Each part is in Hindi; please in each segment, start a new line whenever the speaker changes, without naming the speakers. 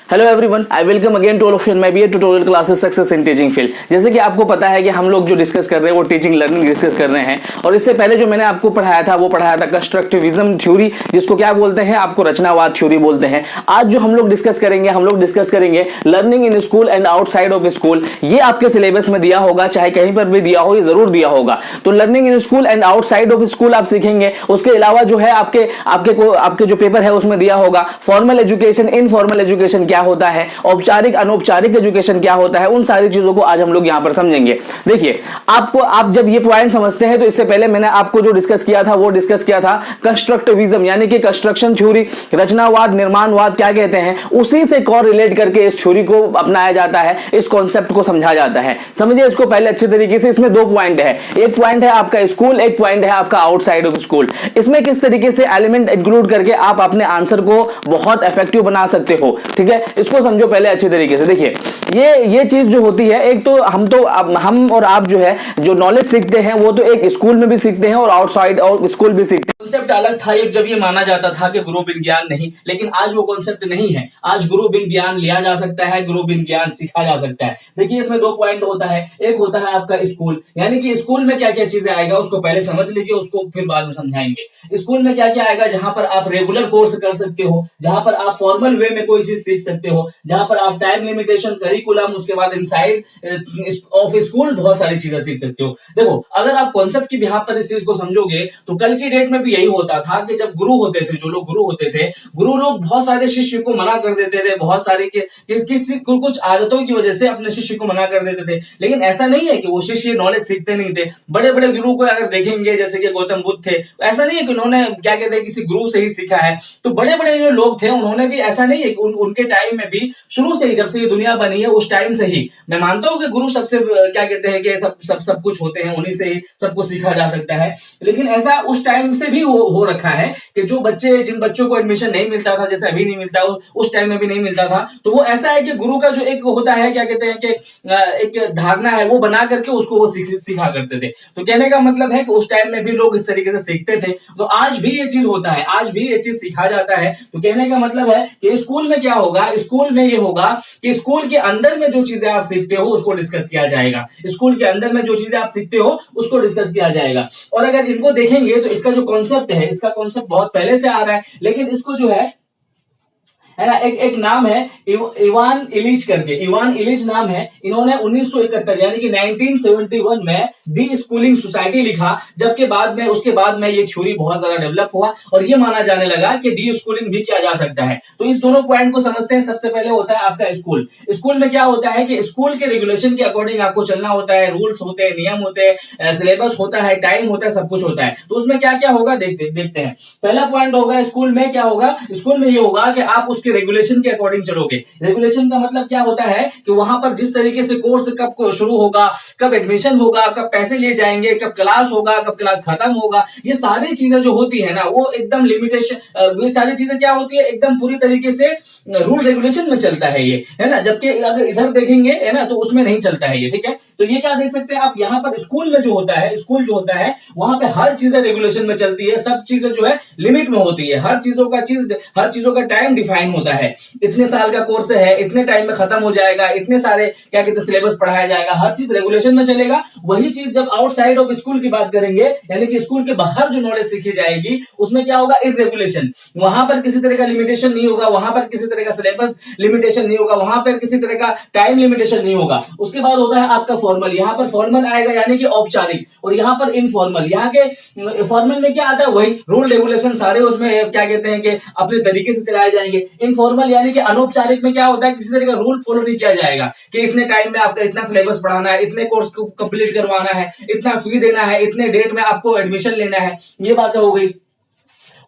Hello everyone, I welcome again to all of you in my BEd tutorial classes success in teaching field. जैसे कि आपको पता है कि हम लोग जो डिस्कस कर रहे हैं वो टीचिंग लर्निंग डिस्कस कर रहे हैं, और इससे पहले जो मैंने आपको पढ़ाया था वो पढ़ाया था कंस्ट्रक्टिविज्म थ्योरी, जिसको क्या बोलते हैं, आपको रचनावाद थ्योरी बोलते हैं। आज जो हम लोग डिस्कस करेंगे learning in school and outside of school. ये आपके सिलेबस में दिया होगा, चाहे कहीं पर भी दिया हो, ये जरूर दिया होगा। तो learning in school and outside of school आप सीखेंगे। उसके अलावा जो है आपके जो पेपर है उसमें दिया होगा फॉर्मल एजुकेशन, इनफॉर्मल एजुकेशन क्या होता है, औपचारिक अनौपचारिक एजुकेशन क्या होता है, उन सारी चीजों को आज हम लोग यहां पर समझेंगे। देखिए, आप जब ये पॉइंट समझते हैं तो इससे पहले मैंने आपको जो डिस्कस किया था वो डिस्कस किया था कंस्ट्रक्टिविज्म, यानी कि कंस्ट्रक्शन थ्योरी, रचनावाद, निर्माणवाद क्या कहते हैं, उसी से कोरिलेट करके इस थ्योरी को अपनाया जाता है, इस कॉन्सेप्ट को समझा जाता है। समझिए इसको पहले अच्छे तरीके से। इसमें दो पॉइंट है, एक पॉइंट है आपका स्कूल, एक पॉइंट है आपका आउटसाइड ऑफ स्कूल। इसमें किस तरीके से एलिमेंट इंक्लूड करके आप अपने आंसर को बहुत इफेक्टिव बना सकते हो, ठीक है, इसको समझो पहले अच्छे तरीके से। देखिए, ये चीज जो होती है, एक तो हम और आप जो है जो नॉलेज सीखते हैं वो तो एक स्कूल में भी सीखते हैं और आउटसाइड और स्कूल भी सीखते हैं। कॉन्सेप्ट अलग था एक, जब ये माना जाता था कि गुरु बिन ज्ञान नहीं, लेकिन आज वो कॉन्सेप्ट नहीं है। आज गुरु बिन ज्ञान लिया जा सकता है, गुरु बिन ज्ञान सीखा जा सकता है। देखिए, इसमें दो पॉइंट होता है। एक होता है आपका स्कूल, यानी कि स्कूल में क्या क्या चीजें आएगा उसको पहले समझ लीजिए, उसको फिर बाद में समझाएंगे। स्कूल में क्या क्या आएगा, जहां पर आप रेगुलर कोर्स कर सकते हो, जहां पर आप फॉर्मल वे में कोई चीज सीख सकते हो, जहां पर आप टाइम लिमिटेशन, करिकुलम, उसके बाद इनसाइड ऑफ स्कूल बहुत सारी चीजें सीख सकते हो। देखो, अगर आप कॉन्सेप्ट की बिहाफ पर इस चीज को समझोगे तो कल की डेट में भी यही होता था कि जब गुरु होते थे, जो लोग गुरु होते थे, गुरु लोग बहुत सारे शिष्य को मना कर देते थे, बहुत सारे कुछ आदतों की वजह से अपने शिष्य को मना कर देते थे। लेकिन ऐसा नहीं है कि वो शिष्य नॉलेज सीखते नहीं थे। बड़े बड़े गुरु को अगर देखेंगे, जैसे कि गौतम बुद्ध थे, ऐसा नहीं है कि उन्होंने क्या कहते हैं किसी गुरु से ही सीखा है। तो बड़े बड़े जो लोग थे उन्होंने भी, ऐसा नहीं है कि उनके टाइम में भी शुरू से ही, जब से ये दुनिया बनी है उस टाइम से ही, मैं मानता हूं कि गुरु सबसे क्या कहते हैं कि सब कुछ होते हैं, उन्हीं से ही सब कुछ सीखा जा सकता है। लेकिन ऐसा उस टाइम से भी हो रखा है कि जिन बच्चों को एडमिशन नहीं मिलता था, जैसे अभी नहीं मिलता, उस टाइम में भी नहीं मिलता था, तो वो ऐसा है कि गुरु का जो एक होता है, क्या कहते हैं कि एक धारणा है, वो बना करके उसको वो सीखा करते थे। तो कहने का मतलब है कि उस टाइम में भी लोग इस तरीके से सीखते थे। तो आज भी ये चीज होता है, आज भी ये चीज सीखा जाता है। तो कहने का मतलब है कि स्कूल में क्या होगा, स्कूल में ये होगा कि स्कूल के अंदर में जो चीजें आप सीखते हो उसको डिस्कस किया जाएगा। स्कूल के अंदर में जो चीजें आप सीखते हो उसको डिस्कस किया जाएगा। और अगर इनको देखेंगे तो इसका जो कॉन्सेप्ट है, इसका कॉन्सेप्ट बहुत पहले से आ रहा है, लेकिन इसको जो है ना, एक नाम है इवान इलिच करके, इवान इलिच नाम है। इन्होंने 1971 यानी कि 1971 में डी स्कूलिंग सोसाइटी लिखा, जबकि उसके बाद में ये थ्योरी बहुत ज्यादा डेवलप हुआ और ये माना जाने लगा कि डी स्कूलिंग भी किया जा सकता है। तो इस दोनों पॉइंट को समझते हैं। सबसे पहले होता है आपका स्कूल। स्कूल में क्या होता है कि स्कूल के रेगुलेशन के अकॉर्डिंग आपको चलना होता है, रूल्स होते हैं, नियम होते हैं, सिलेबस होता है, टाइम होता है, सब कुछ होता है। तो उसमें क्या क्या होगा देखते हैं। पहला पॉइंट होगा, स्कूल में क्या होगा, स्कूल में ये होगा कि आप उसके रेगुलेशन के अकॉर्डिंग चलोगे। रेगुलेशन का मतलब क्या होता है कि वहां पर जिस तरीके से कोर्स कब शुरू होगा, कब एडमिशन होगा, कब पैसे लिए जाएंगे, कब क्लास होगा, कब क्लास खत्म होगा, ये सारी चीजें जो होती है ना, वो एकदम लिमिटेशन, ये सारी चीजें क्या होती है, एकदम पूरी तरीके से रूल रेगुलेशन में चलता है ये, है ना। जबकि अगर इधर देखेंगे, है ना, तो उसमें नहीं चलता है ये, ठीक है। तो ये क्या देख सकते हैं आप, यहाँ पर स्कूल में जो होता है, स्कूल जो होता है वहां पे हर चीजें रेगुलेशन में चलती है, सब चीजें जो है लिमिट में होती है, हर चीजों का टाइम डिफाइन होता है। इतने साल का कोर्स है, इतने टाइम में खत्म हो जाएगा, इतने सारे क्या कहते हैं सिलेबस पढ़ाया जाएगा, हर चीज रेगुलेशन में चलेगा। वही चीज जब आउटसाइड ऑफ स्कूल की बात करेंगे, यानी कि स्कूल के बाहर जो नॉलेज सीखी जाएगी, उसमें क्या होगा, इररेगुलेशन। वहां पर किसी तरह का लिमिटेशन नहीं होगा, वहां पर किसी तरह का सिलेबस लिमिटेशन नहीं होगा, वहां पर किसी तरह का टाइम लिमिटेशन नहीं होगा। उसके बाद होता है आपका फॉर्मल। यहाँ पर फॉर्मल आएगा यानी कि औपचारिक, और यहाँ पर इनफॉर्मल। यहाँ के फॉर्मल में क्या आता है, वही रूल रेगुलेशन सारे उसमें क्या कहते हैं कि अपने तरीके से चलाए जाएंगे। इनफॉर्मल यानी कि अनौपचारिक में क्या होता है, किसी तरह का रूल फॉलो नहीं किया जाएगा कि इतने टाइम में आपका इतना सिलेबस पढ़ाना है, इतने कोर्स को कंप्लीट करवाना है, इतना फी देना है, इतने डेट में आपको एडमिशन लेना है, ये बातें हो गई।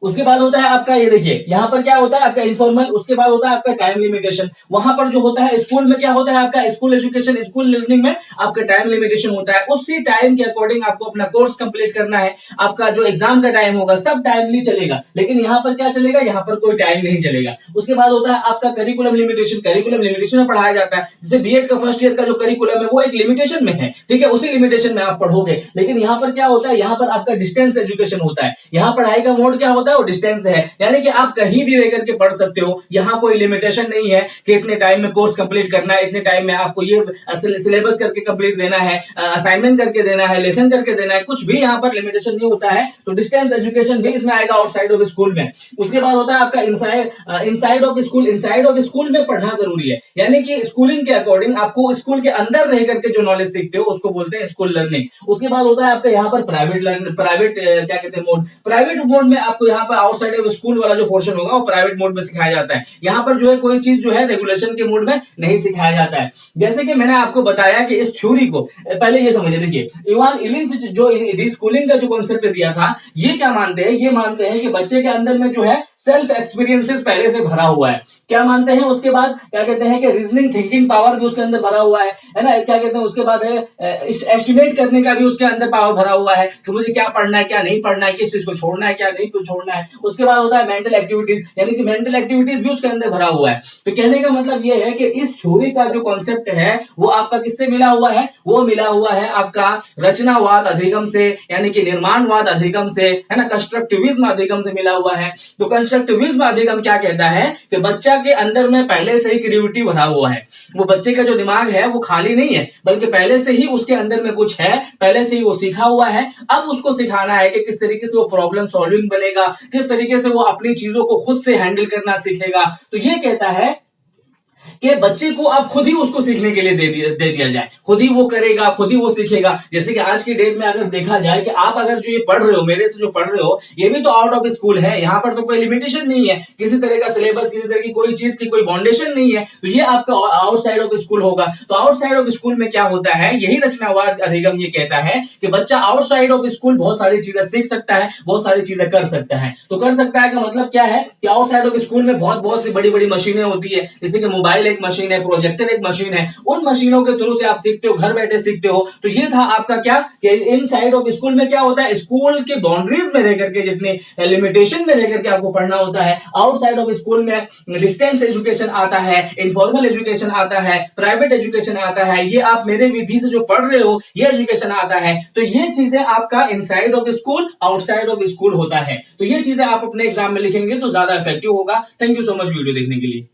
उसके बाद होता है आपका, ये देखिए यहाँ पर क्या होता है आपका इनफॉर्मल। उसके बाद होता है आपका टाइम लिमिटेशन। वहां पर जो होता है स्कूल में क्या होता है आपका, स्कूल एजुकेशन, स्कूल लर्निंग में आपका टाइम लिमिटेशन होता है। उसी टाइम के अकॉर्डिंग आपको अपना कोर्स कंप्लीट करना है। आपका जो एग्जाम का टाइम होगा सब टाइमली चलेगा, लेकिन यहाँ पर क्या चलेगा, यहाँ पर कोई टाइम नहीं चलेगा। उसके बाद होता है आपका करिकुलम लिमिटेशन। करिकुलम लिमिटेशन में पढ़ाया जाता है, जैसे बीएड का फर्स्ट ईयर का जो करिकुलम है वो एक लिमिटेशन में है, ठीक है, उसी लिमिटेशन में आप पढ़ोगे। लेकिन यहाँ पर क्या होता है, यहाँ पर आपका डिस्टेंस एजुकेशन होता है। यहाँ पढ़ाई का मोड क्या होता है, होता है वो डिस्टेंस है, यानी कि आप कहीं भी रह करके पढ़ सकते हो। यहाँ कोई लिमिटेशन नहीं है कि इतने टाइम में कोर्स कंप्लीट करना है, इतने टाइम में आपको ये सिलेबस करके कंप्लीट देना है, असाइनमेंट करके देना है, लेसन करके देना है, कुछ भी यहाँ पर लिमिटेशन नहीं होता है। तो डिस्टेंस एजुकेशन भी इसमें आएगा आउटसाइड ऑफ स्कूल में। उसके बाद होता है आपका inside of school. Inside of school में पढ़ना जरूरी है, यानी कि स्कूलिंग के अकॉर्डिंग आपको स्कूल के अंदर रह करके जो नॉलेज सीखते हो उसको बोलते हैं स्कूल लर्निंग। उसके बाद होता है आपका यहाँ पर प्राइवेट क्या कहते हैं मोड। प्राइवेट मोड में आपको यहाँ पर आउटसाइड ऑफ स्कूल वाला जो पोर्शन होगा वो प्राइवेट मोड में सिखाया जाता है। यहाँ पर जो है कोई चीज जो है रेगुलेशन के मोड में नहीं सिखाया जाता है। जैसे कि मैंने आपको बताया कि इस थ्योरी को पहले ये समझिए, देखिए इवान इलिंच जो रीस्कूलिंग का जो कॉन्सेप्ट दिया था, ये क्या मानते हैं, ये मानते हैं कि बच्चे के अंदर में जो है सेल्फ एक्सपीरियंसेस पहले से भरा हुआ है। क्या मानते हैं, उसके बाद क्या कहते हैं कि रीजनिंग थिंकिंग पावर भी उसके अंदर भरा हुआ है ना, क्या कहते हैं उसके बाद है एस्टिमेट करने का भी उसके अंदर पावर भरा हुआ है कि मुझे क्या पढ़ना है क्या नहीं पढ़ना है, किस चीज को छोड़ना है क्या नहीं छोड़ना है। उसके बाद होता है मेंटल एक्टिविटीज, यानी कि मेंटल एक्टिविटीज भी उसके अंदर भरा हुआ है। तो कहने का मतलब ये है कि इस थ्योरी का जो कॉन्सेप्ट है वो आपका किससे मिला हुआ है, वो मिला हुआ है आपका रचनावाद अधिगम से, यानी कि निर्माणवाद अधिगम से, है ना, कंस्ट्रक्टिविज्म अधिगम से मिला हुआ है। तो कंस्ट्रक्टिविज्म अधिगम क्या कहता है कि बच्चा के अंदर में पहले से ही क्रिएटिविटी भरा हुआ है। वो बच्चे का जो दिमाग है वो खाली नहीं है, बल्कि पहले से ही उसके अंदर में कुछ है, पहले से ही वो सीखा हुआ है। अब उसको सिखाना है कि किस तरीके से वो प्रॉब्लम सॉल्विंग बनेगा, किस तरीके से वो अपनी चीजों को खुद से हैंडल करना सीखेगा। तो ये कहता है कि बच्चे को आप खुद ही उसको सीखने के लिए दे दिया जाए, खुद ही वो करेगा, खुद ही वो सीखेगा। जैसे कि आज की डेट में अगर देखा जाए कि आप अगर जो ये पढ़ रहे हो, मेरे से जो पढ़ रहे हो, ये भी तो आउट ऑफ स्कूल है, यहाँ पर तो कोई लिमिटेशन नहीं है, किसी तरह का सिलेबस, किसी तरह की कोई चीज की कोई बाउंडेशन नहीं है। तो ये आपका आउटसाइड ऑफ स्कूल होगा। तो आउटसाइड ऑफ स्कूल में क्या होता है, यही रचनावाद अधिगम ये कहता है कि बच्चा आउटसाइड ऑफ स्कूल बहुत सारी चीजें सीख सकता है, बहुत सारी चीजें कर सकता है। तो कर सकता है का मतलब क्या है कि आउटसाइड ऑफ स्कूल में बहुत सी बड़ी बड़ी मशीनें होती है, जैसे कि मोबाइल एक मशीन है, प्रोजेक्टर एक मशीन है, उन मशीनों के थ्रू से आप सीखते हो, घर बैठे सीखते हो। तो ये था आपका क्या कि इनसाइड ऑफ स्कूल में क्या होता है, स्कूल के बाउंड्रीज में रह करके, जितने लिमिटेशन में रह करके आपको पढ़ना होता है। आउटसाइड ऑफ स्कूल में डिस्टेंस एजुकेशन आता है, इनफॉर्मल एजुकेशन आता है, प्राइवेट एजुकेशन आता है, ये आप मेरे विधि से जो पढ़ रहे हो ये एजुकेशन आता है। तो ये चीजें आपका inside of school, outside of school होता है। तो ये चीजें आप अपने एग्जाम में लिखेंगे तो ज्यादा इफेक्टिव होगा। Thank you so much video देखने के लिए।